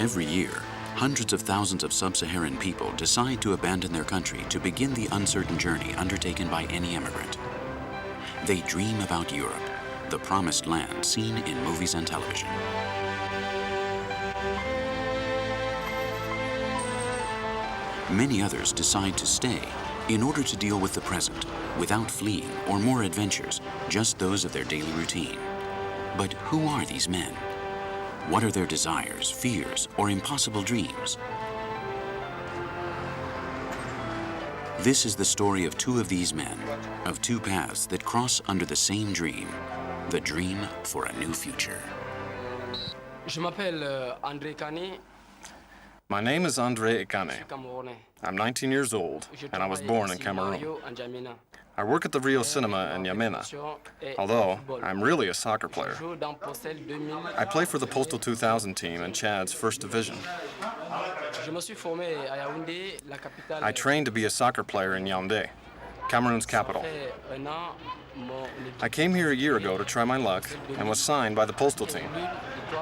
Every year, hundreds of thousands of sub-Saharan people decide to abandon their country to begin the uncertain journey undertaken by any immigrant. They dream about Europe, the promised land seen in movies and television. Many others decide to stay in order to deal with the present, without fleeing or more adventures, just those of their daily routine. But who are these men? What are their desires, fears, or impossible dreams? This is the story of two of these men, of two paths that cross under the same dream, the dream for a new future. Je m'appelle André Kane. My name is André Ekane. I'm 19 years old, and I was born in Cameroon. I work at the Rio Cinema in N'Djamena, although I'm really a soccer player. I play for the Postal 2000 team in Chad's First Division. I trained to be a soccer player in Yaoundé, Cameroon's capital. I came here a year ago to try my luck and was signed by the Postal team,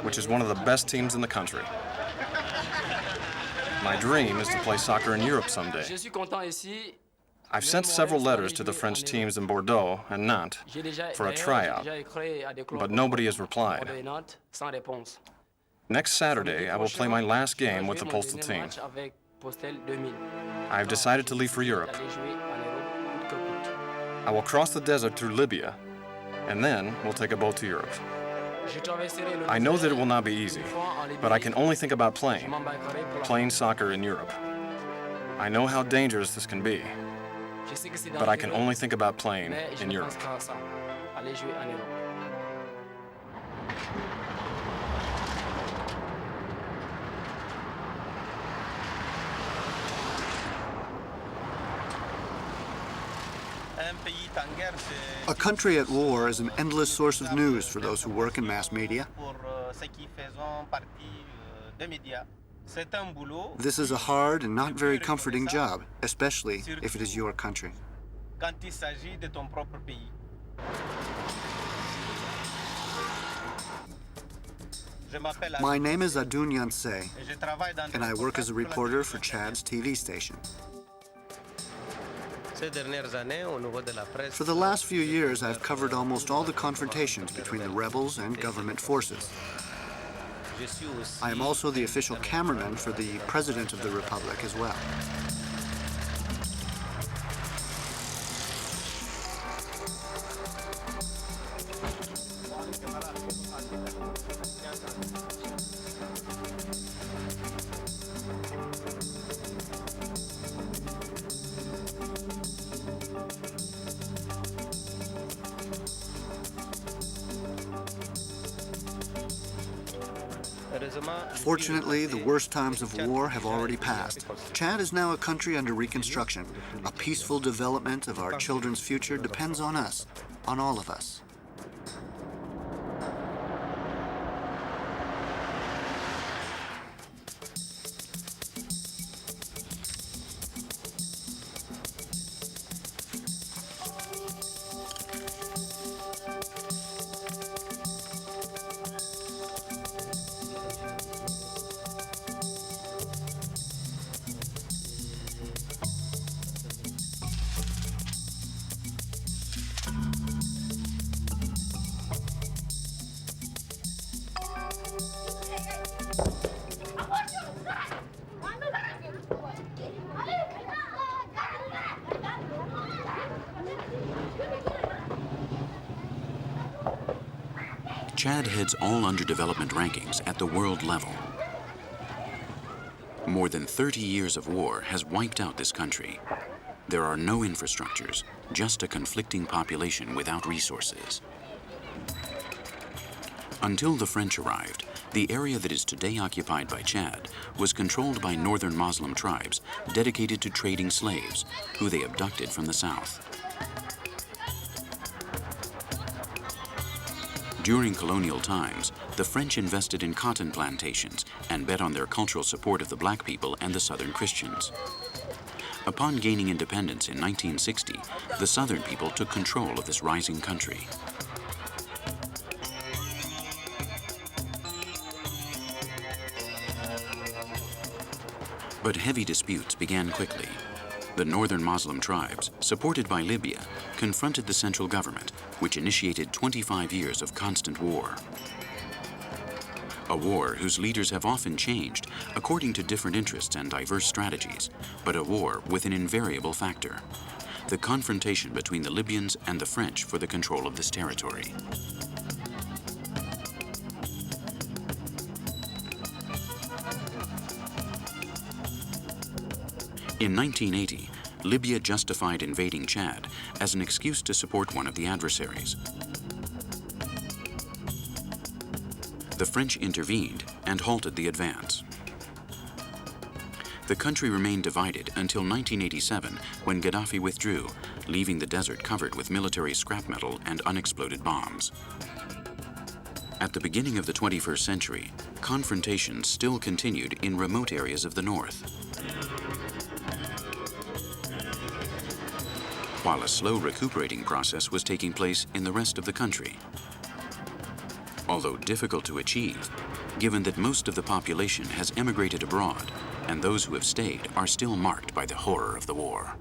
which is one of the best teams in the country. My dream is to play soccer in Europe someday. I've sent several letters to the French teams in Bordeaux and Nantes for a tryout, but nobody has replied. Next Saturday, I will play my last game with the Postal team. I have decided to leave for Europe. I will cross the desert through Libya, and then we'll take a boat to Europe. I know that it will not be easy, but I can only think about playing soccer in Europe. I know how dangerous this can be, but I can only think about playing in Europe. A country at war is an endless source of news for those who work in mass media. This is a hard and not very comforting job, especially if it is your country. My name is Adun, and I work as a reporter for Chad's TV station. For the last few years, I've covered almost all the confrontations between the rebels and government forces. I am also the official cameraman for the President of the Republic as well. Fortunately, the worst times of war have already passed. Chad is now a country under reconstruction. A peaceful development of our children's future depends on us, on all of us. Chad heads all underdevelopment rankings at the world level. More than 30 years of war has wiped out this country. There are no infrastructures, just a conflicting population without resources. Until the French arrived, the area that is today occupied by Chad was controlled by northern Muslim tribes dedicated to trading slaves, who they abducted from the south. During colonial times, the French invested in cotton plantations and bet on their cultural support of the black people and the Southern Christians. Upon gaining independence in 1960, the Southern people took control of this rising country. But heavy disputes began quickly. The northern Muslim tribes, supported by Libya, confronted the central government, which initiated 25 years of constant war. A war whose leaders have often changed according to different interests and diverse strategies, but a war with an invariable factor: the confrontation between the Libyans and the French for the control of this territory. In 1980, Libya justified invading Chad as an excuse to support one of the adversaries. The French intervened and halted the advance. The country remained divided until 1987, when Gaddafi withdrew, leaving the desert covered with military scrap metal and unexploded bombs. At the beginning of the 21st century, confrontations still continued in remote areas of the north, while a slow recuperating process was taking place in the rest of the country. Although difficult to achieve, given that most of the population has emigrated abroad, and those who have stayed are still marked by the horror of the war.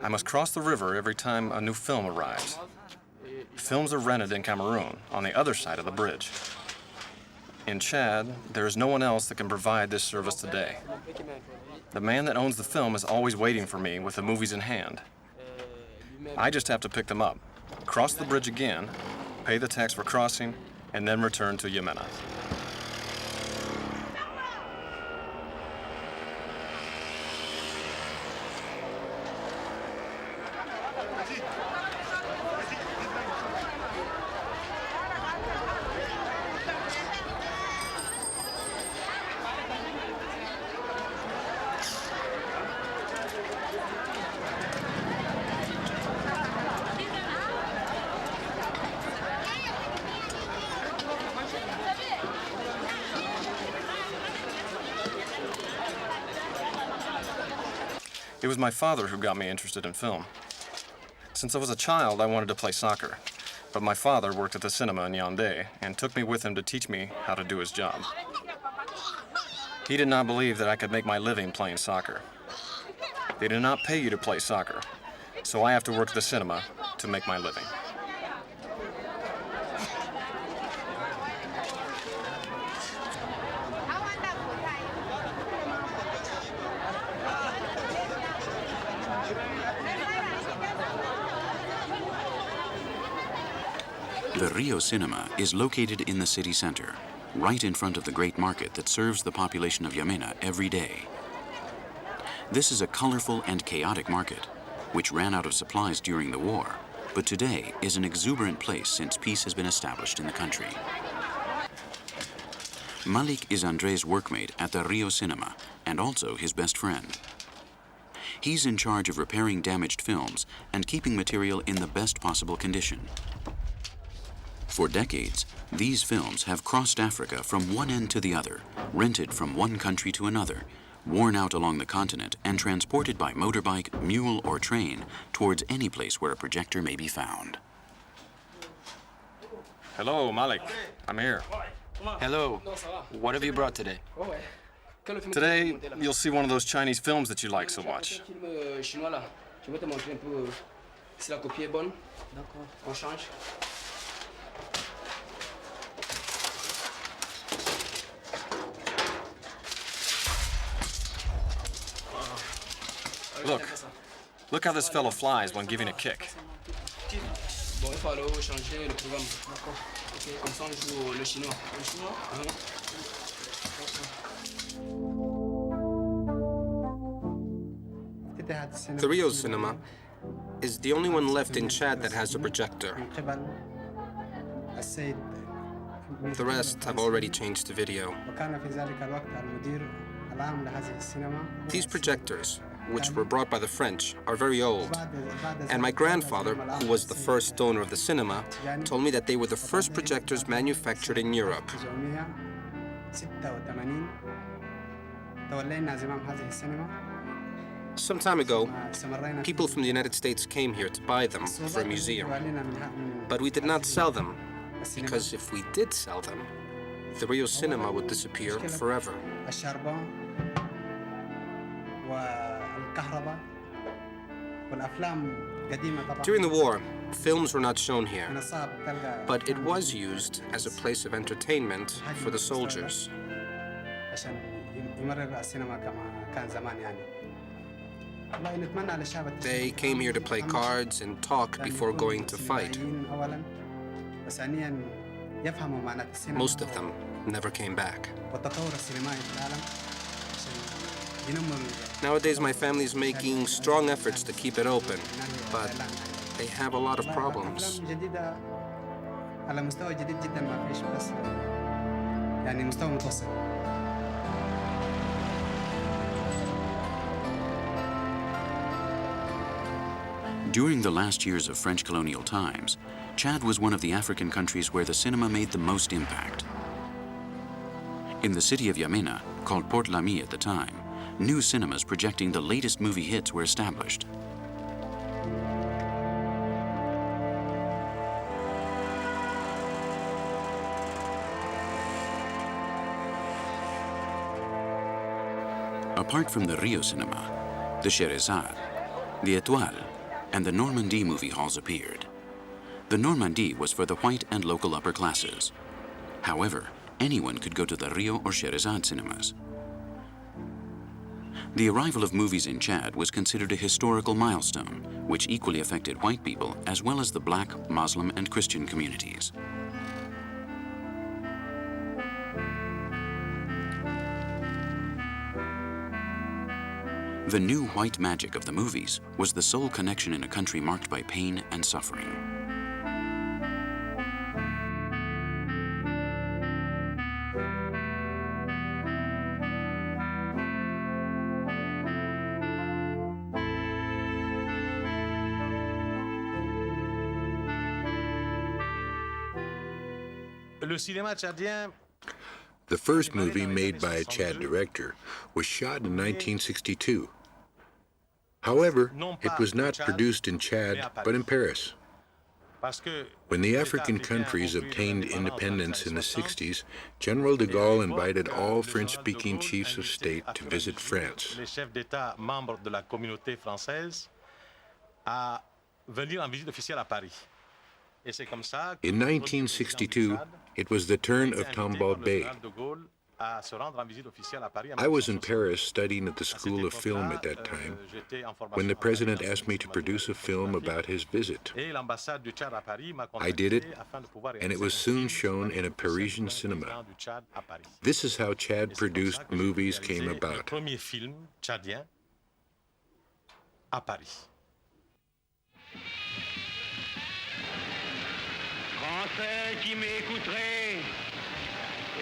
I must cross the river every time a new film arrives. Films are rented in Cameroon, on the other side of the bridge. In Chad, there is no one else that can provide this service today. The man that owns the film is always waiting for me with the movies in hand. I just have to pick them up, cross the bridge again, pay the tax for crossing, and then return to Yemena. It was my father who got me interested in film. Since I was a child, I wanted to play soccer, but my father worked at the cinema in Yaoundé and took me with him to teach me how to do his job. He did not believe that I could make my living playing soccer. They did not pay you to play soccer, so I have to work at the cinema to make my living. The Rio Cinema is located in the city center, right in front of the great market that serves the population of Yamena every day. This is a colorful and chaotic market, which ran out of supplies during the war, but today is an exuberant place since peace has been established in the country. Malik is André's workmate at the Rio Cinema and also his best friend. He's in charge of repairing damaged films and keeping material in the best possible condition. For decades, these films have crossed Africa from one end to the other, rented from one country to another, worn out along the continent, and transported by motorbike, mule, or train towards any place where a projector may be found. Hello, Malik. I'm here. Hello. What have you brought today? Today, you'll see one of those Chinese films that you like so much. Look how this fellow flies when giving a kick. The Rio Cinema is the only one left in Chad that has a projector. The rest have already changed to video. These projectors, which were brought by the French, are very old. And my grandfather, who was the first owner of the cinema, told me that they were the first projectors manufactured in Europe. Some time ago, people from the United States came here to buy them for a museum. But we did not sell them, because if we did sell them, the Rio Cinema would disappear forever. During the war, films were not shown here, but it was used as a place of entertainment for the soldiers. They came here to play cards and talk before going to fight. Most of them never came back. Nowadays, my family is making strong efforts to keep it open, but they have a lot of problems. During the last years of French colonial times, Chad was one of the African countries where the cinema made the most impact. In the city of Yamena, called Port Lamy at the time, new cinemas projecting the latest movie hits were established. Apart from the Rio Cinema, the Scheherazade, the Étoile, and the Normandie movie halls appeared. The Normandie was for the white and local upper classes. However, anyone could go to the Rio or Scheherazade cinemas. The arrival of movies in Chad was considered a historical milestone, which equally affected white people as well as the Black, Muslim, and Christian communities. The new white magic of the movies was the sole connection in a country marked by pain and suffering. The first movie made by a Chad director was shot in 1962. However, it was not produced in Chad, but in Paris. When the African countries obtained independence in the 60s, General de Gaulle invited all French-speaking chiefs of state to visit France. In 1962, it was the turn of Tomball Bey. I was in Paris studying at the School of Film at that time when the president asked me to produce a film about his visit. I did it, and it was soon shown in a Parisian cinema. This is how Chad-produced movies came about. Français qui m'écouteraient,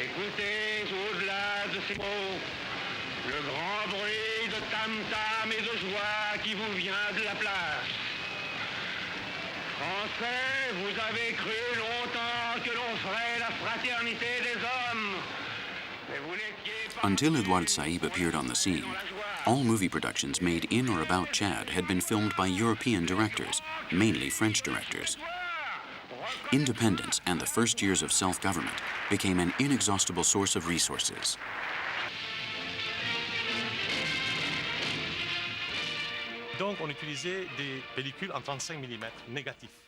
écoutez au-delà de ces mots le grand bruit de tam-tam et de joie qui vous vient de la place. Français, vous avez cru longtemps que l'on ferait la fraternité des hommes. Mais vous n'étiez pas... Until Edouard Saïb appeared on the scene, all movie productions made in or about Chad had been filmed by European directors, mainly French directors. Independence and the first years of self-government became an inexhaustible source of resources.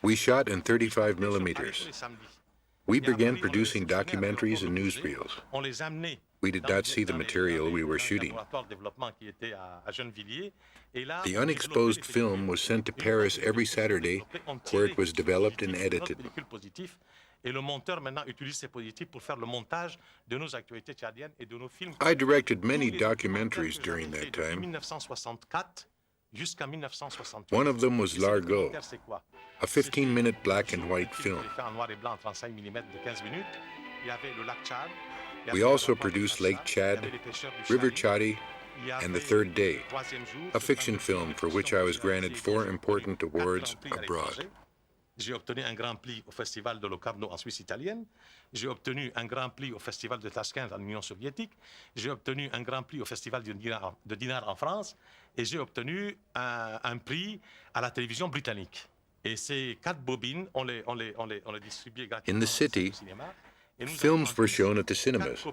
We shot in 35 millimeters. We began producing documentaries and newsreels. We did not see the material we were shooting. The unexposed film was sent to Paris every Saturday, where it was developed and edited. I directed many documentaries during that time. One of them was Largo, a 15-minute black and white film. We also produced Lake Chad, River Chadi, and The Third Day, a fiction film for which I was granted 4 important awards abroad. J'ai obtenu un Grand Prix au Festival de Locarno en Suisse italienne. J'ai obtenu un Grand Prix au Festival de Tashkent en Union soviétique. J'ai obtenu un Grand Prix au Festival de Dinard en France. Et j'ai obtenu un prix à la télévision britannique. Et ces 4 bobines, on les distribuait gratuitement. In the city, films were shown at the cinemas.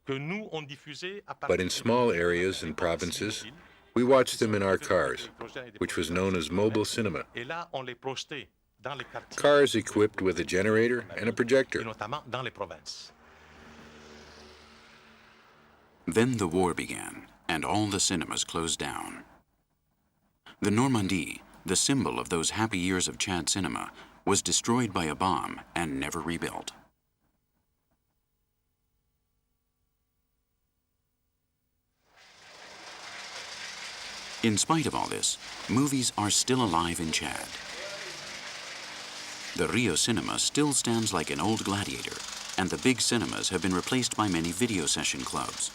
But in small areas and provinces, we watched them in our cars, which was known as mobile cinema. Cars equipped with a generator and a projector. Then the war began, and all the cinemas closed down. The Normandie, the symbol of those happy years of Chad cinema, was destroyed by a bomb and never rebuilt. In spite of all this, movies are still alive in Chad. The Rio Cinema still stands like an old gladiator, and the big cinemas have been replaced by many video session clubs.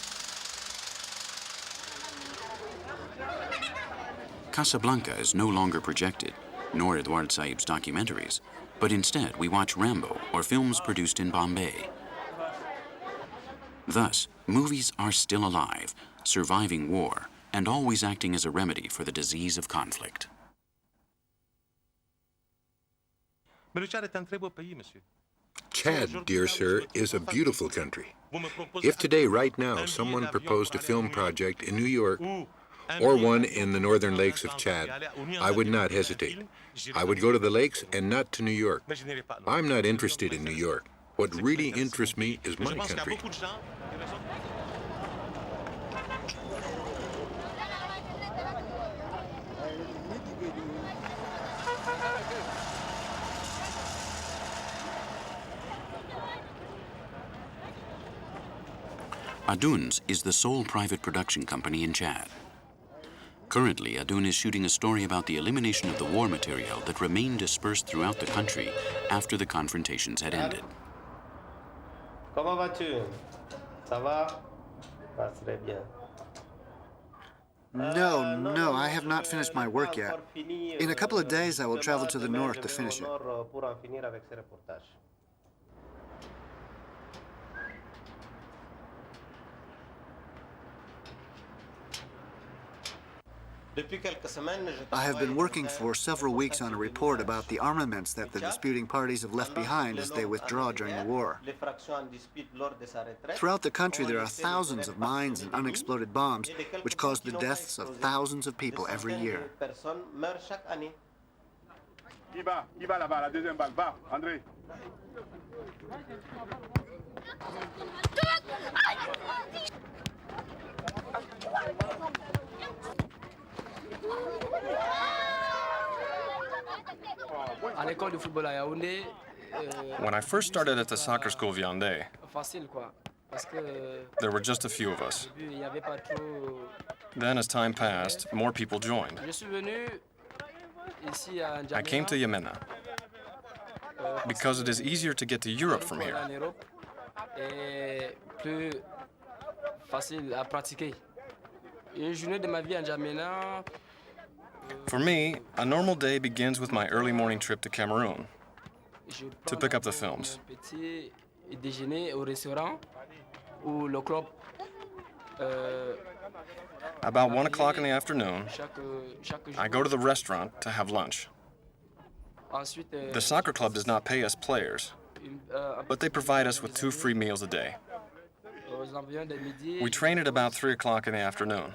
Casablanca is no longer projected, nor Edward Saib's documentaries, but instead we watch Rambo or films produced in Bombay. Thus, movies are still alive, surviving war, and always acting as a remedy for the disease of conflict. Chad, dear sir, is a beautiful country. If today, right now, someone proposed a film project in New York or one in the northern lakes of Chad, I would not hesitate. I would go to the lakes and not to New York. I'm not interested in New York. What really interests me is my country. Adun's is the sole private production company in Chad. Currently, Adun is shooting a story about the elimination of the war material that remained dispersed throughout the country after the confrontations had ended. Comment vas-tu? Ça va? Ça très bien. No, I have not finished my work yet. In a couple of days, I will travel to the north to finish it. I have been working for several weeks on a report about the armaments that the disputing parties have left behind as they withdraw during the war. Throughout the country, there are thousands of mines and unexploded bombs, which cause the deaths of thousands of people every year. là-bas, la deuxième balle. Va, André. When I first started at the soccer school of Yaoundé, there were just a few of us. Then, as time passed, more people joined. I came to Yemena because it is easier to get to Europe from here. For me, a normal day begins with my early morning trip to Cameroon to pick up the films. About 1 o'clock in the afternoon, I go to the restaurant to have lunch. The soccer club does not pay us players, but they provide us with 2 free meals a day. We train at about 3 o'clock in the afternoon,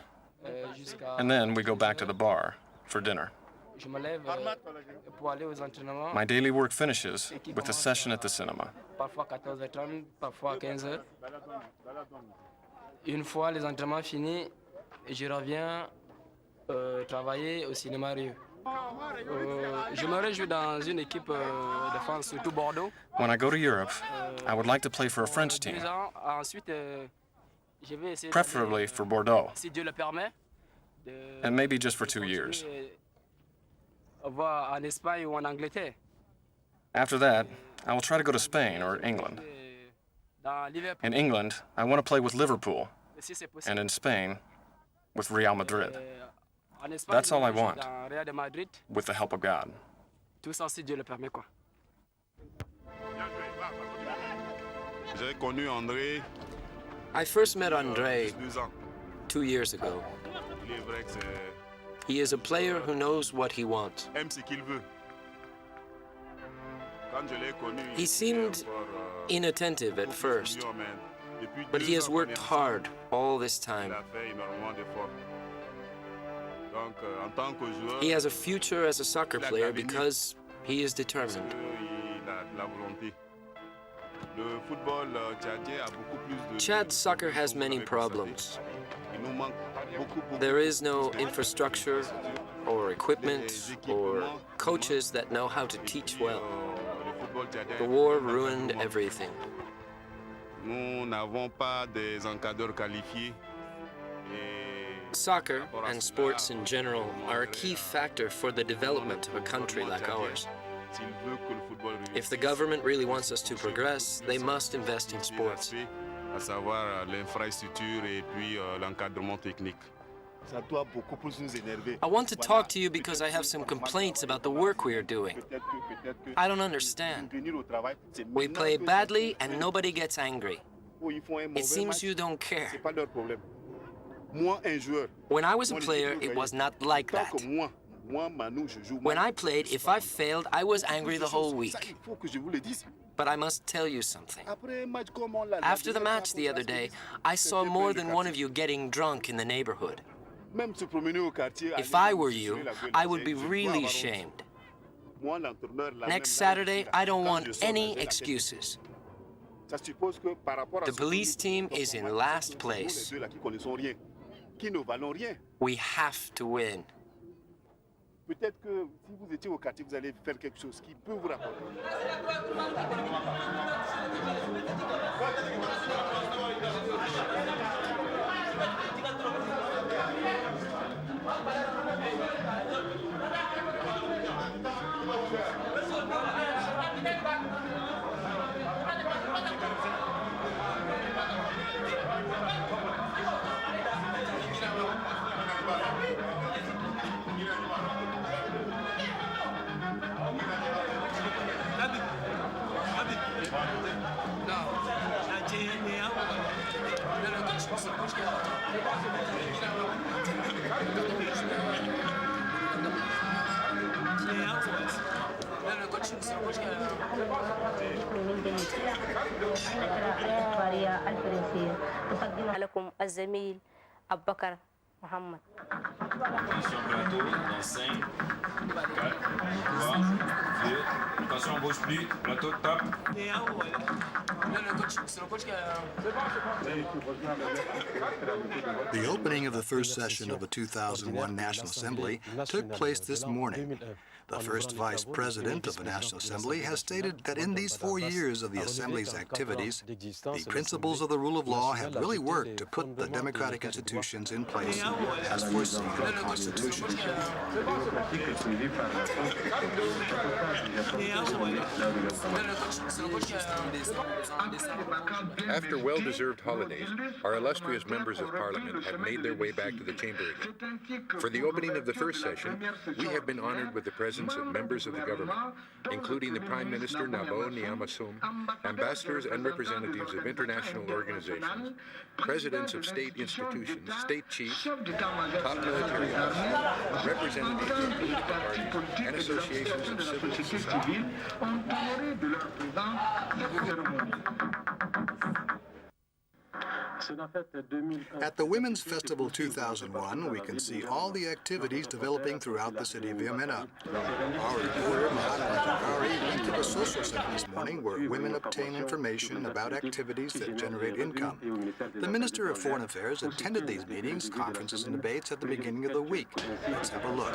and then we go back to the bar for dinner. My daily work finishes with a session at the cinema. Une fois les entraînements finis, je reviens travailler au cinéma Rio. Je me réjouis dans une équipe de France, surtout Bordeaux. When I go to Europe, I would like to play for a French team, Ensuite, je vais essayer preferably for Bordeaux. si Dieu le permet, and maybe just for 2 years. En Espagne ou en Angleterre. After that, I will try to go to Spain or England. In England, I want to play with Liverpool, and in Spain, with Real Madrid. That's all I want, with the help of God. Tout ça si Dieu le permet quoi. J'ai connu André. I first met André 2 years ago. Il est vrai que c'est He is a player who knows what he wants. aime ce qu'il veut. Quand je l'ai connu, He seemed inattentive at first, but he has worked hard all this Il time. a fait énormément d'efforts. Donc, en tant que joueur, He has a future as a soccer player because he is determined. il a de la volonté. Le football tchadien a beaucoup plus de Chad's soccer has many problems. Il nous manque beaucoup There is no infrastructure or equipment or coaches that know how to teach well. le football tchadien. The war ruined everything. Nous n'avons pas des encadreurs qualifiés. Et Soccer and sports in general are a key factor for the development of a country like ours. s'il veut que le football If the government really wants us to progress, they must invest in sports. à savoir l'infrastructure et puis l'encadrement technique. Ça doit beaucoup plus nous énerver. I want to talk to you because I have some complaints about the work we are doing. I don't understand. Venir au travail, c'est We maintenant play que- badly and nobody gets angry. Oh, ils font un It mauvais seems match, you don't care. c'est pas leur problème. Moi, un joueur, When I was a player, it was not like tant that. que moi, Manu, je joue When mal. I played, if I failed, I was angry the whole Ça, week. il faut que je vous le dise. But I must tell you something. Après un match comme on l'a- After the match the other day, I saw more than one of you getting drunk in the neighborhood. Même se promener au quartier, If aller I were se you, jouer la gueule, I would je be dois really avoir honte. ashamed. Moi, l'entraîneur, la Next même Saturday, I don't quand want je sors, any j'ai la tête. excuses. Ça suppose que par rapport à The ce police que nous- team is in nous, last nous, place. les deux là qui connaissons rien, qui ne valons rien. We have to win. Peut-être que si vous étiez au quartier, vous allez faire quelque chose qui peut vous rapporter. لكم الزميل أبو بكر محمد. Attention plateau, dans 5, 4, 3, 2, attention on bouge plus, plateau top. The opening of the first session of the 2001 National Assembly took place this morning. The first Vice President of the National Assembly has stated that in these 4 years of the Assembly's activities, the principles of the rule of law have really worked to put the democratic institutions in place as foreseen in the Constitution. After well-deserved holidays, our illustrious members of Parliament have made their way back to the chamber again. For the opening of the first session, we have been honored with the presence of members of the government, including the Prime Minister Nabo Niamasum, ambassadors and representatives of international organizations, presidents of state institutions, state chiefs, top military officers, representatives of political parties, and associations of civil society. At the Women's Festival 2001, we can see all the activities developing throughout the city of Yamena. Our reporter, Mohammed Zakari, went to the social center this morning where women obtain information about activities that generate income. The Minister of Foreign Affairs attended these meetings, conferences, and debates at the beginning of the week. Let's have a look.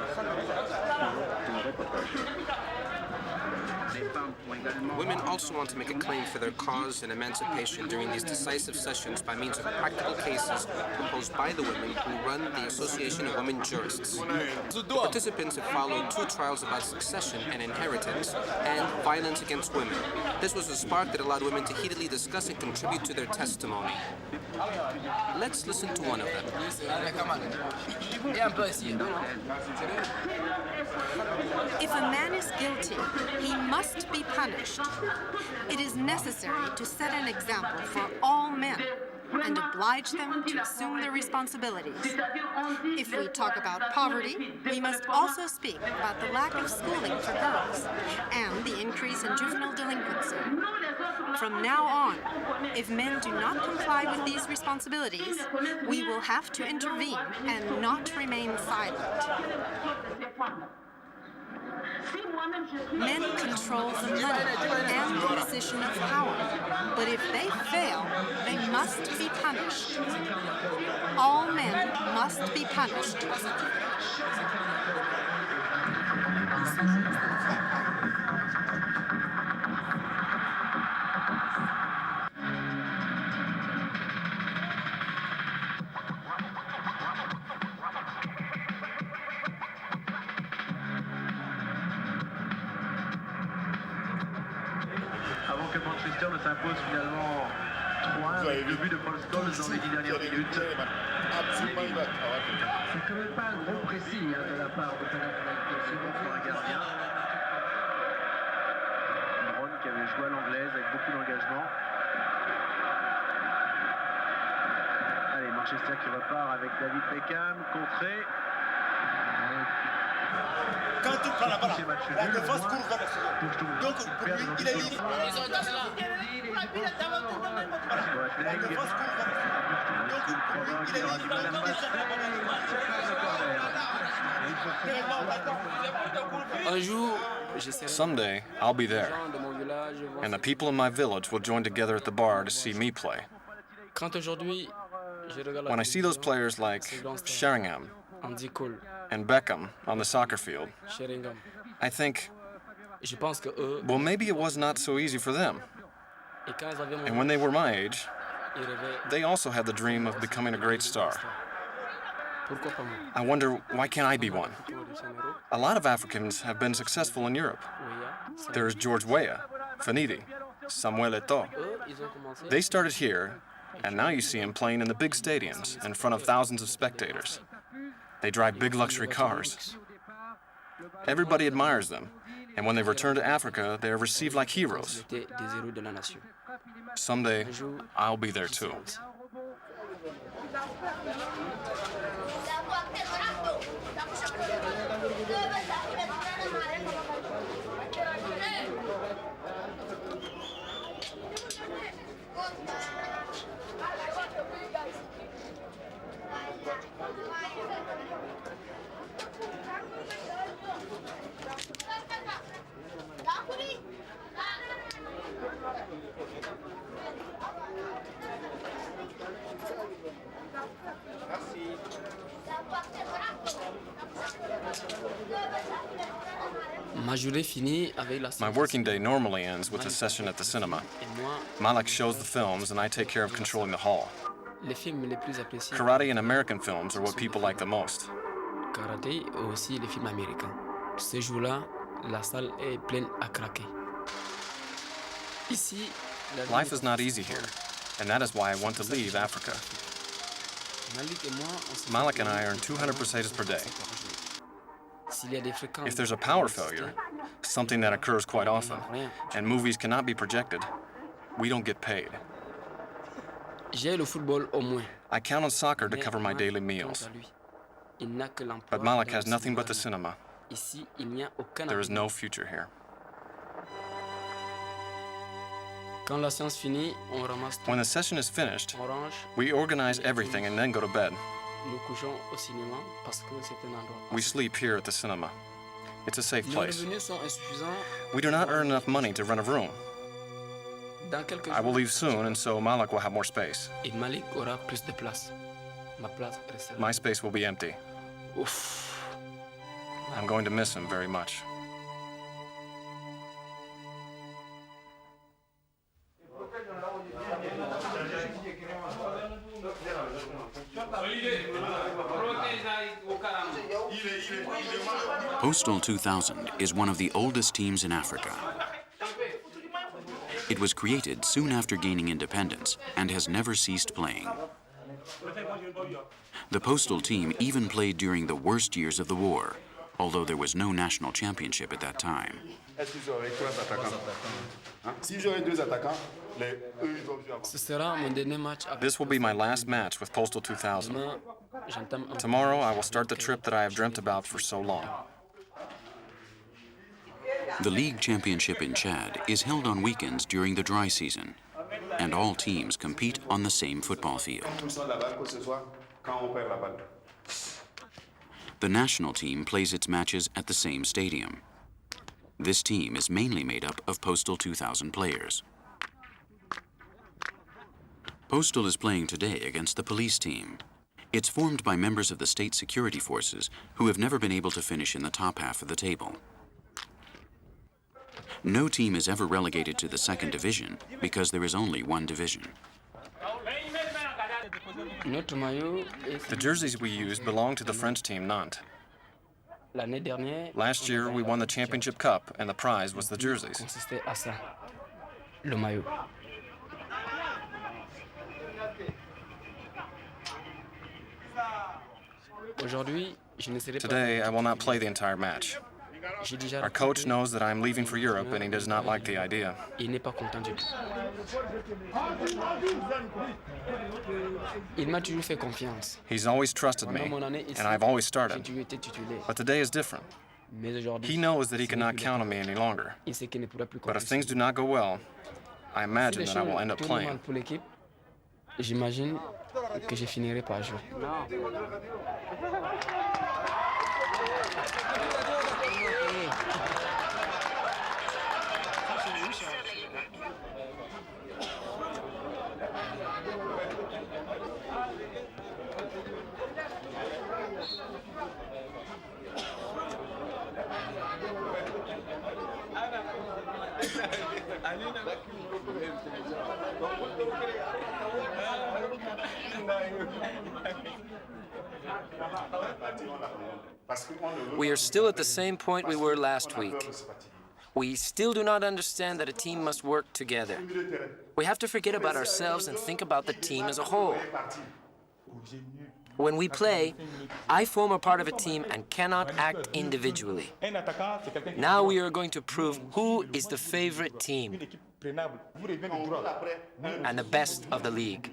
Women also want to make a claim for their cause and emancipation during these decisive sessions by means of practical cases proposed by the women who run the Association of Women Jurists. The participants have followed 2 trials about succession and inheritance and violence against women. This was a spark that allowed women to heatedly discuss and contribute to their testimony. Let's listen to one of them. If a man is guilty, he must be punished. It is necessary to set an example for all men and oblige them to assume their responsibilities. If we talk about poverty, we must also speak about the lack of schooling for girls and the increase in juvenile delinquency. From now on, if men do not comply with these responsibilities, we will have to intervene and not remain silent. Men control the money and the position of power, but if they fail, they must be punished. All men must be punished. Manchester ne s'impose finalement 3-1 avec le but de Paul Scholes dans les 10 dernières minutes. C'est quand même pas un gros pressing de la part de Panathinaikos pour un gardien. Ron qui avait joué à l'anglaise avec beaucoup d'engagement. Allez, Manchester qui repart avec David Beckham, contré. Quand tu prends la balle, la défense court vers le second. Donc pour lui, il est libre. La défense court vers le second. Donc pour lui, il est libre. Someday, I'll be there, and the people in my village will join together at the bar to see me play. When I see those players like Sheringham and Beckham on the soccer field, I think, well, maybe it was not so easy for them. And when they were my age, they also had the dream of becoming a great star. I wonder, why can't I be one? A lot of Africans have been successful in Europe. There's George Weah, Finidi, Samuel Eto'o. They started here, and now you see them playing in the big stadiums in front of thousands of spectators. They drive big luxury cars. Everybody admires them, and when they return to Africa, they are received like heroes. Someday, I'll be there too. My working day normally ends with a session at the cinema. Malak shows the films and I take care of controlling the hall. Karate and American films are what people like the most. Karaté et aussi les films américains. Ce jour-là, la salle est pleine à craquer. Ici, life is not easy here, and that is why I want to leave Africa. Malik and I earn 200 pesetas per day. If there's a power failure, something that occurs quite often, and movies cannot be projected, we don't get paid. I count on soccer to cover my daily meals. But Malik has nothing but the cinema. There is no future here. When the session is finished, we organize everything and then go to bed. We sleep here at the cinema. It's a safe place. We do not earn enough money to rent a room. I will leave soon, and so Malik will have more space. My space will be empty. I'm going to miss him very much. Postal 2000 is one of the oldest teams in Africa. It was created soon after gaining independence and has never ceased playing. The Postal team even played during the worst years of the war, although there was no national championship at that time. This will be my last match with Postal 2000. Tomorrow I will start the trip that I have dreamt about for so long. The league championship in Chad is held on weekends during the dry season, and all teams compete on the same football field. The national team plays its matches at the same stadium. This team is mainly made up of Postal 2000 players. Postal is playing today against the police team. It's formed by members of the state security forces who have never been able to finish in the top half of the table. No team is ever relegated to the second division because there is only one division. The jerseys we use belong to the French team Nantes. Last year we won the championship cup and the prize was the jerseys. Today I will not play the entire match. Our coach knows that I am leaving for Europe and he does not like the idea. He's always trusted me, and I've always started. But today is different. He knows that he cannot count on me any longer. But if things do not go well, I imagine that I will end up playing. J'imagine que je finirai par jouer. We are still at the same point we were last week. We still do not understand that a team must work together. We have to forget about ourselves and think about the team as a whole. When we play, I form a part of a team and cannot act individually. Now we are going to prove who is the favorite team and the best of the league.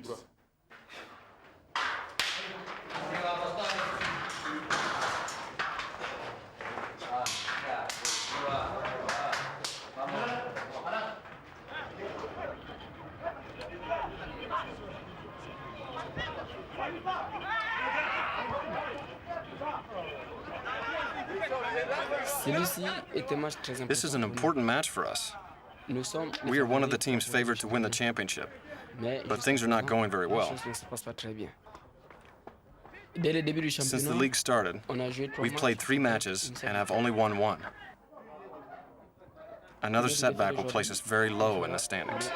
This is an important match for us. We are one of the teams favored to win the championship, but things are not going very well. Since the league started, we've played 3 matches and have only won 1. Another setback will place us very low in the standings.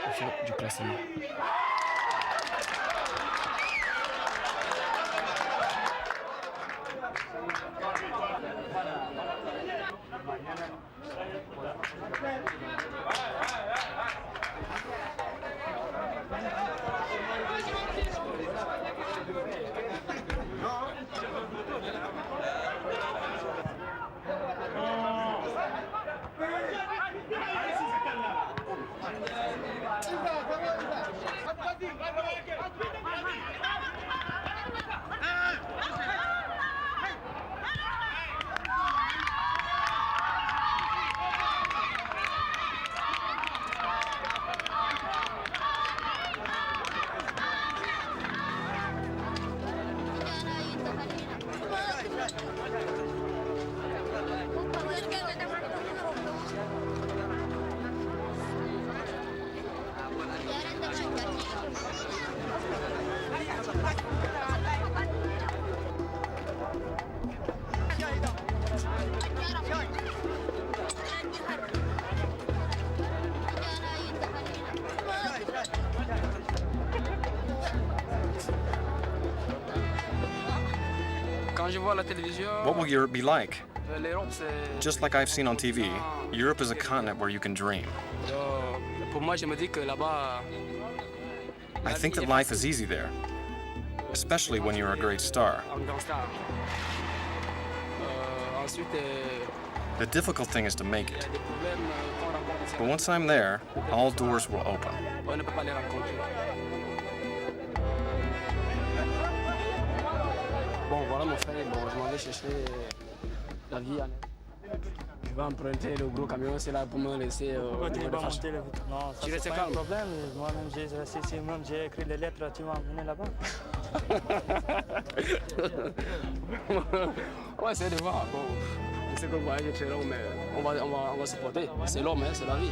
What will Europe be like? Just like I've seen on TV, Europe is a continent where you can dream. I think that life is easy there, especially when you're a great star. The difficult thing is to make it. But once I'm there, all doors will open. Bon, voilà mon frère, bon, je m'en vais chercher la vie. Je vais emprunter le gros camion, c'est là pour me laisser au niveau de fâche. Non, Tu restes c'est pas calme. un problème. Moi-même, j'ai écrit les lettres, tu m'as emmené là-bas. On va essayer de voir. Bon, je sais que le voyage est très long, mais on va supporter. C'est l'homme, hein, c'est la vie.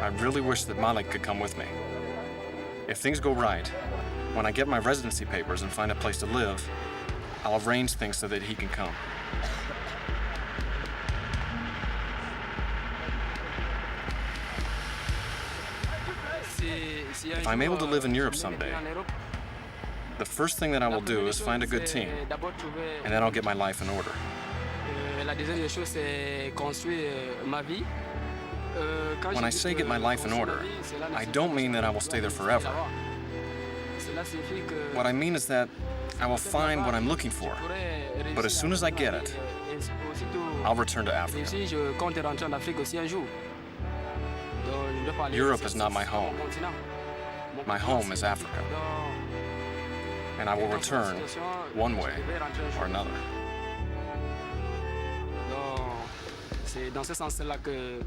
I really wish that Malik could come with me. If things go right, when I get my residency papers and find a place to live, I'll arrange things so that he can come. If I'm able to live in Europe someday, the first thing that I will do is find a good team, and then I'll get my life in order. La deuxième des choses, c'est construire ma vie. When I say get my life in order, I don't mean that I will stay there forever. What I mean is that I will find what I'm looking for, but as soon as I get it, I'll return to Africa. Europe is not my home. My home is Africa. And I will return one way or another. C'est dans ce sens-là que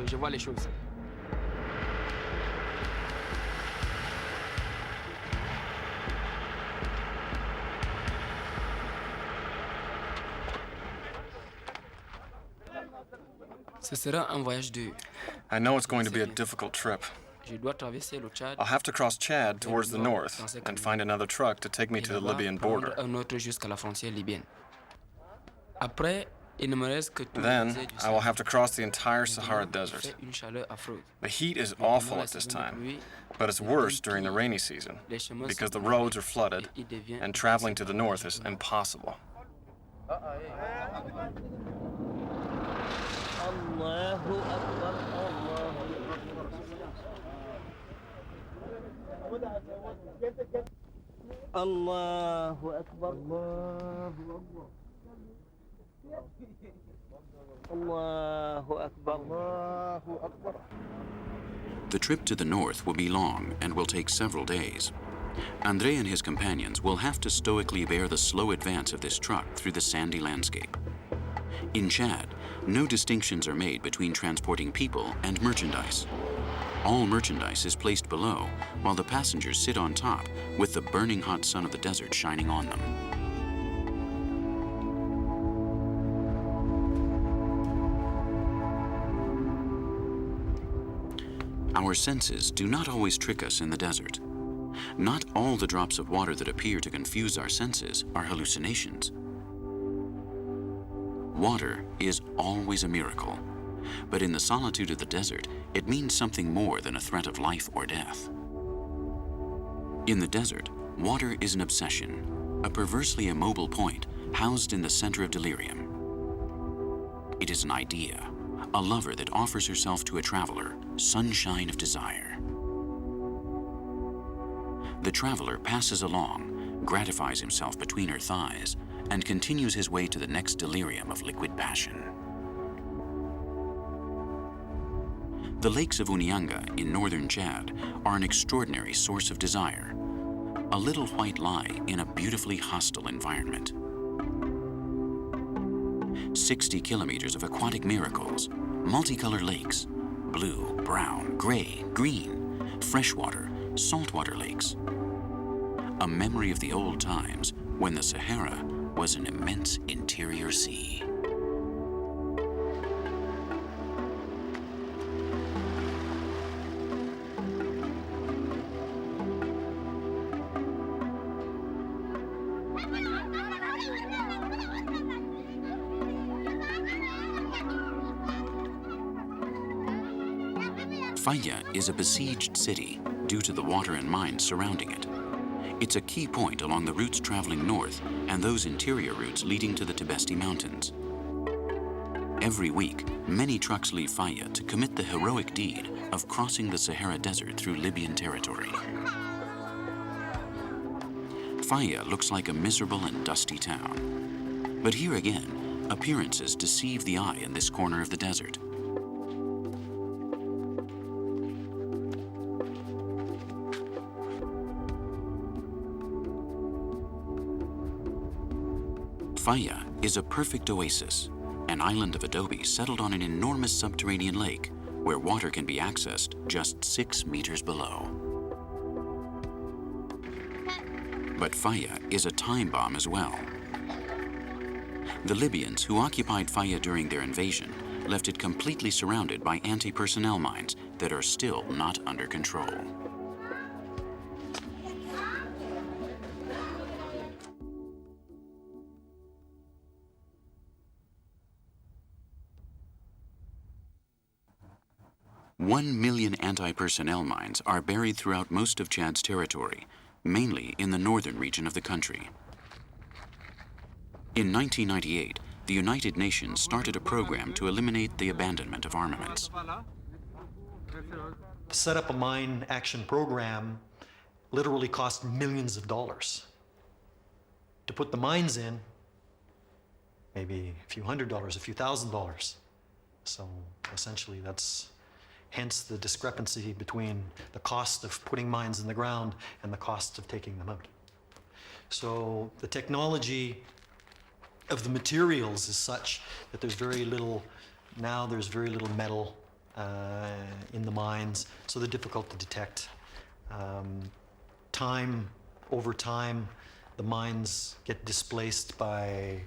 je vois les choses. Ce sera un voyage dur. I know it's going to be a difficult trip. Je dois traverser le Tchad. I'll have to cross Chad towards the north and find another truck to take me to the Libyan border. Un autre jusqu'à la frontière libyenne. Après, il ne me reste que tout. Then I will have to cross the entire Sahara Desert. Une chaleur affreuse. The heat is awful at this time, but it's worse during the rainy season because the roads are flooded and traveling to the north is impossible. Allahu Akbar. Allahu Akbar. Allahu Akbar. Allahu Akbar. The trip to the north will be long and will take several days. André and his companions will have to stoically bear the slow advance of this truck through the sandy landscape. In Chad, no distinctions are made between transporting people and merchandise. All merchandise is placed below, while the passengers sit on top with the burning hot sun of the desert shining on them. Our senses do not always trick us in the desert. Not all the drops of water that appear to confuse our senses are hallucinations. Water is always a miracle, but in the solitude of the desert, it means something more than a threat of life or death. In the desert, water is an obsession, a perversely immobile point housed in the center of delirium. It is an idea, a lover that offers herself to a traveler, sunshine of desire. The traveler passes along, gratifies himself between her thighs, and continues his way to the next delirium of liquid passion. The lakes of Unianga in northern Chad are an extraordinary source of desire, a little white lie in a beautifully hostile environment. 60 kilometers of aquatic miracles, multicolored lakes, blue, brown, gray, green, freshwater, saltwater lakes. A memory of the old times when the Sahara was an immense interior sea. Faya is a besieged city due to the water and mines surrounding it. It's a key point along the routes traveling north and those interior routes leading to the Tibesti Mountains. Every week, many trucks leave Faya to commit the heroic deed of crossing the Sahara Desert through Libyan territory. Faya looks like a miserable and dusty town. But here again, appearances deceive the eye in this corner of the desert. Faya is a perfect oasis, an island of adobe settled on an enormous subterranean lake where water can be accessed just 6 meters below. But Faya is a time bomb as well. The Libyans who occupied Faya during their invasion left it completely surrounded by anti-personnel mines that are still not under control. One million anti-personnel mines are buried throughout most of Chad's territory, mainly in the northern region of the country. In 1998, the United Nations started a program to eliminate the abandonment of armaments. Set up a mine action program literally cost millions of dollars. To put the mines in, maybe a few $100s, a few $1,000s. So essentially that's hence the discrepancy between the cost of putting mines in the ground and the cost of taking them out. So the technology of the materials is such that there's very little metal in the mines, so they're difficult to detect. Over time, the mines get displaced by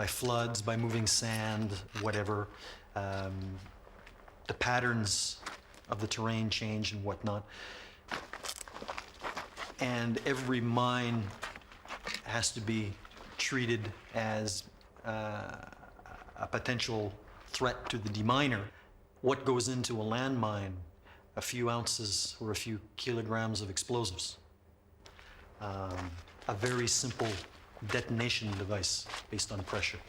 floods, by moving sand, whatever. The patterns of the terrain change and whatnot. And every mine has to be treated as a potential threat to the deminer. What goes into a landmine? A few ounces or a few kilograms of explosives. A very simple detonation device based on pressure.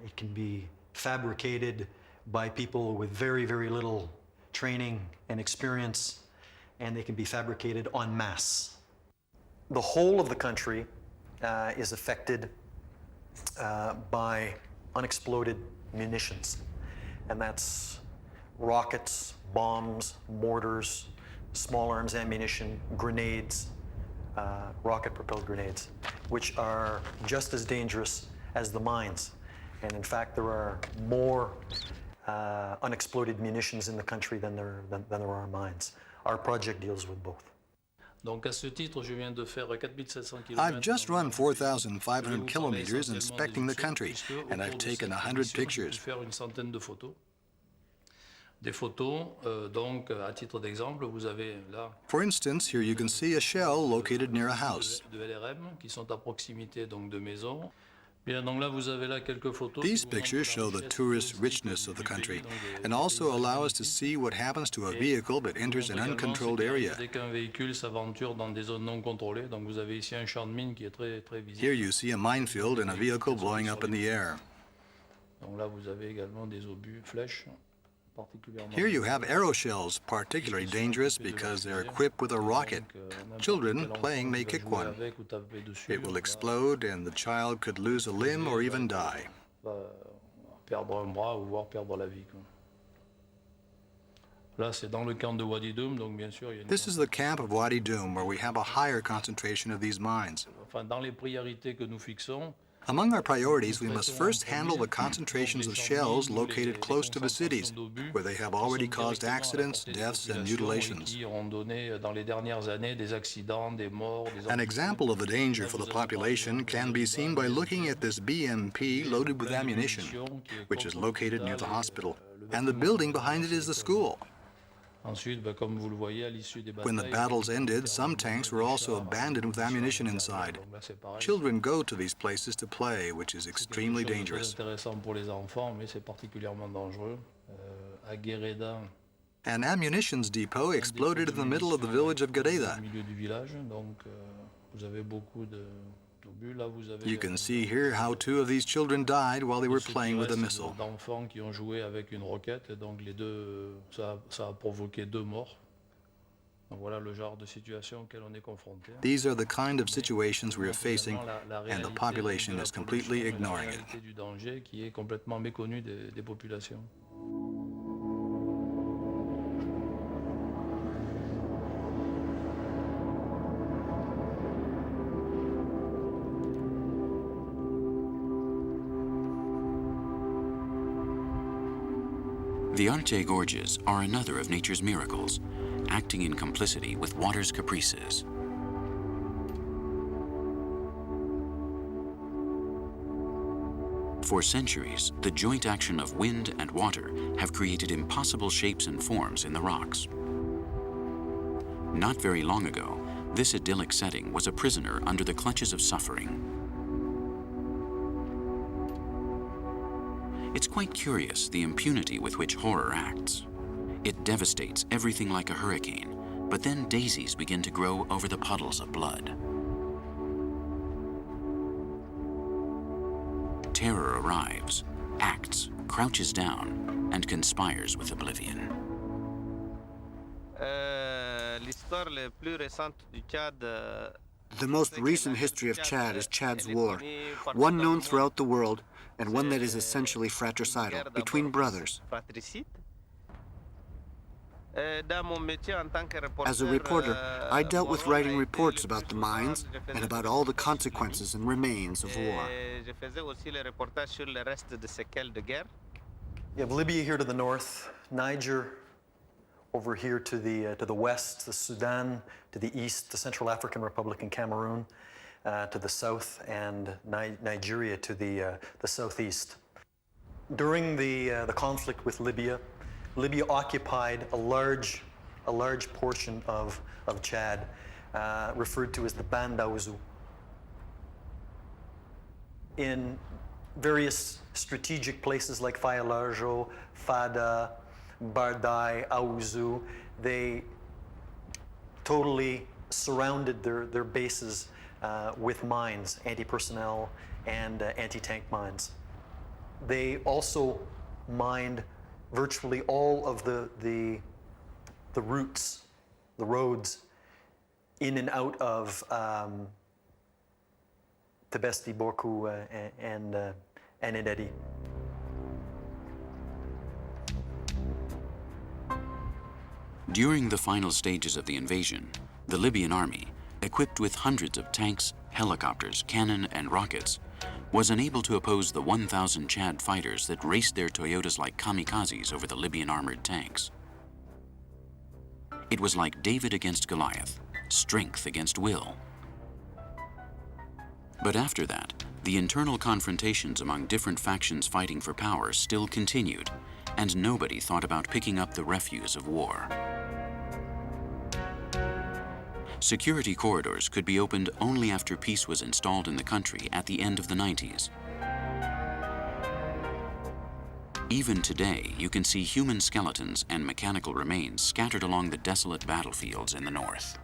It can be fabricated by people with very, very little training and experience, and they can be fabricated en masse. The whole of the country is affected by unexploded munitions, and that's rockets, bombs, mortars, small arms ammunition, grenades, rocket-propelled grenades, which are just as dangerous as the mines. And in fact, there are more unexploded munitions in the country than there are mines. Our project deals with both. I've just run 4,500 kilometers inspecting the country, and I've taken 100 pictures. For instance, here you can see a shell located near a house. These pictures show the tourist richness of the country and also allow us to see what happens to a vehicle that enters an uncontrolled area. Here you see a minefield and a vehicle blowing up in the air. Here you have arrow shells, particularly dangerous because they're equipped with a rocket. Children playing may kick one. It will explode and the child could lose a limb or even die. This is the camp of Wadi Dum, where we have a higher concentration of these mines. Among our priorities, we must first handle the concentrations of shells located close to the cities, where they have already caused accidents, deaths, and mutilations. An example of the danger for the population can be seen by looking at this BMP loaded with ammunition, which is located near the hospital, and the building behind it is the school. When the battles ended, some tanks were also abandoned with ammunition inside. Children go to these places to play, which is extremely dangerous. An ammunitions depot exploded in the middle of the village of Gareda. You can see here how 2 of these children died while they were playing with a missile. These are the kind of situations we are facing, and the population is completely ignoring it. The Arte Gorges are another of nature's miracles, acting in complicity with water's caprices. For centuries, the joint action of wind and water have created impossible shapes and forms in the rocks. Not very long ago, this idyllic setting was a prisoner under the clutches of suffering. It's quite curious, the impunity with which horror acts. It devastates everything like a hurricane, but then daisies begin to grow over the puddles of blood. Terror arrives, acts, crouches down, and conspires with oblivion. The most recent history of Chad is Chad's War, one known throughout the world and one that is essentially fratricidal, between brothers. As a reporter, I dealt with writing reports about the mines and about all the consequences and remains of war. You have Libya here to the north, Niger over here to the west, the Sudan to the east, the Central African Republic and Cameroon to the south, and Nigeria to the southeast. During the conflict with Libya, Libya occupied a large portion of Chad, referred to as the Bandauzu. In various strategic places like Fayalajo, Fada, Bardai, Aouzu, they totally surrounded their bases with mines, anti-personnel and anti-tank mines. They also mined virtually all of the routes, the roads in and out of Tebesti, Borku, and Ededi. During the final stages of the invasion, the Libyan army, equipped with hundreds of tanks, helicopters, cannon, and rockets, was unable to oppose the 1,000 Chad fighters that raced their Toyotas like kamikazes over the Libyan armored tanks. It was like David against Goliath, strength against will. But after that, the internal confrontations among different factions fighting for power still continued, and nobody thought about picking up the refuse of war. Security corridors could be opened only after peace was installed in the country at the end of the 90s. Even today, you can see human skeletons and mechanical remains scattered along the desolate battlefields in the north.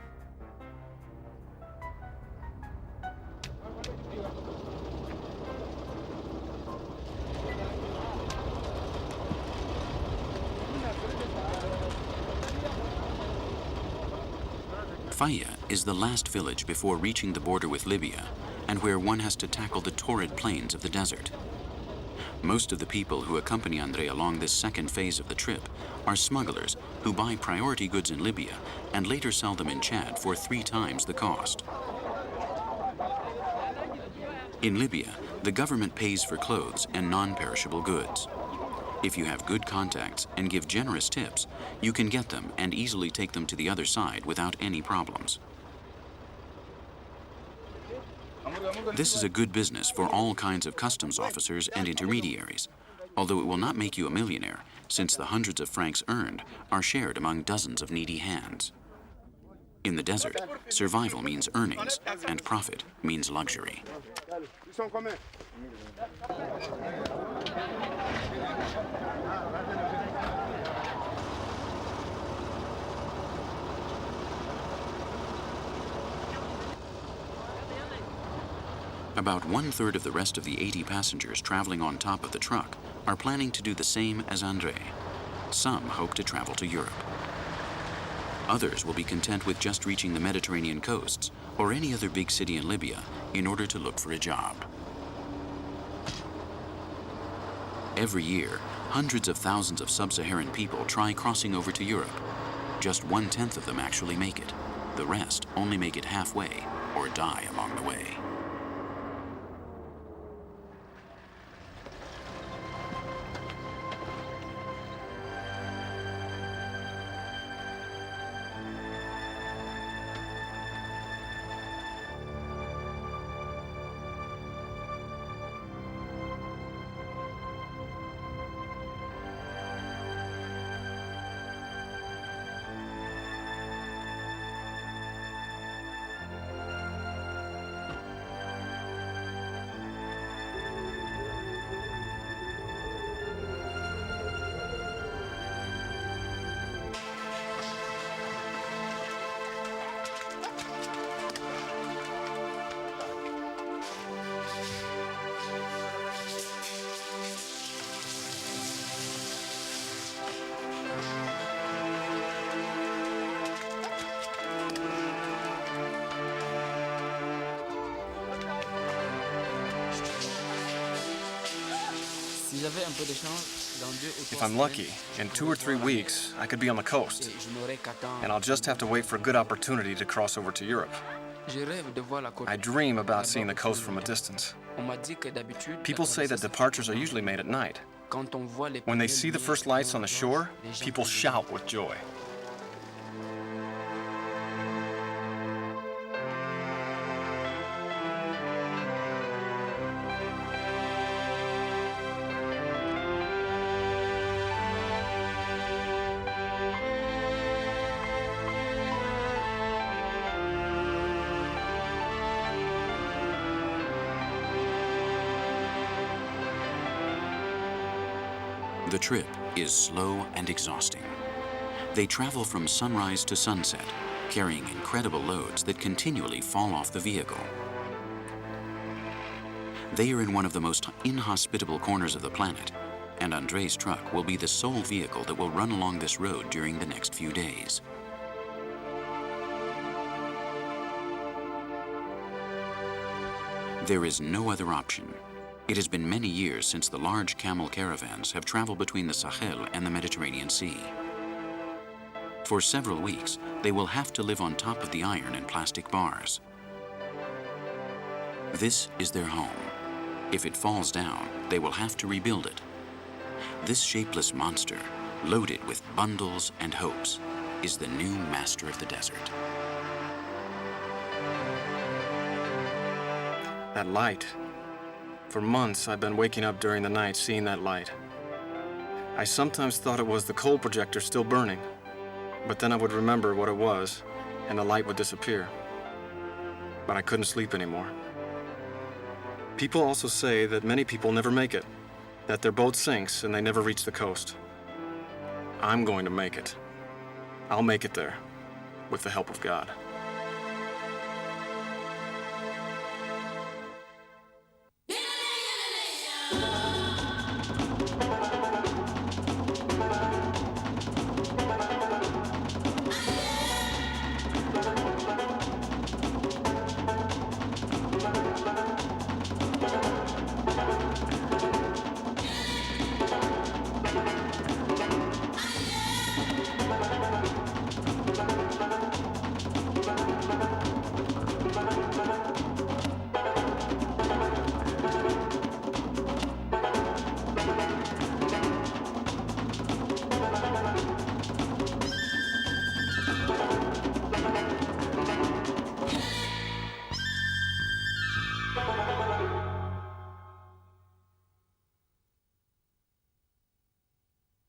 Faya is the last village before reaching the border with Libya, and where one has to tackle the torrid plains of the desert. Most of the people who accompany André along this second phase of the trip are smugglers who buy priority goods in Libya and later sell them in Chad for 3 times the cost. In Libya, the government pays for clothes and non-perishable goods. If you have good contacts and give generous tips, you can get them and easily take them to the other side without any problems. This is a good business for all kinds of customs officers and intermediaries. Although it will not make you a millionaire, since the hundreds of francs earned are shared among dozens of needy hands. In the desert, survival means earnings, and profit means luxury. About 1/3 of the rest of the 80 passengers traveling on top of the truck are planning to do the same as André. Some hope to travel to Europe. Others will be content with just reaching the Mediterranean coasts or any other big city in Libya in order to look for a job. Every year, hundreds of thousands of sub-Saharan people try crossing over to Europe. Just 1/10 of them actually make it. The rest only make it halfway or die along the way. If I'm lucky, in 2 or 3 weeks, I could be on the coast, and I'll just have to wait for a good opportunity to cross over to Europe. I dream about seeing the coast from a distance. People say that departures are usually made at night. When they see the first lights on the shore, people shout with joy. The trip is slow and exhausting. They travel from sunrise to sunset, carrying incredible loads that continually fall off the vehicle. They are in one of the most inhospitable corners of the planet, and André's truck will be the sole vehicle that will run along this road during the next few days. There is no other option. It has been many years since the large camel caravans have traveled between the Sahel and the Mediterranean Sea. For several weeks, they will have to live on top of the iron and plastic bars. This is their home. If it falls down, they will have to rebuild it. This shapeless monster, loaded with bundles and hopes, is the new master of the desert. That light. For months, I've been waking up during the night seeing that light. I sometimes thought it was the coal projector still burning, but then I would remember what it was, and the light would disappear. But I couldn't sleep anymore. People also say that many people never make it, that their boat sinks and they never reach the coast. I'm going to make it. I'll make it there, with the help of God.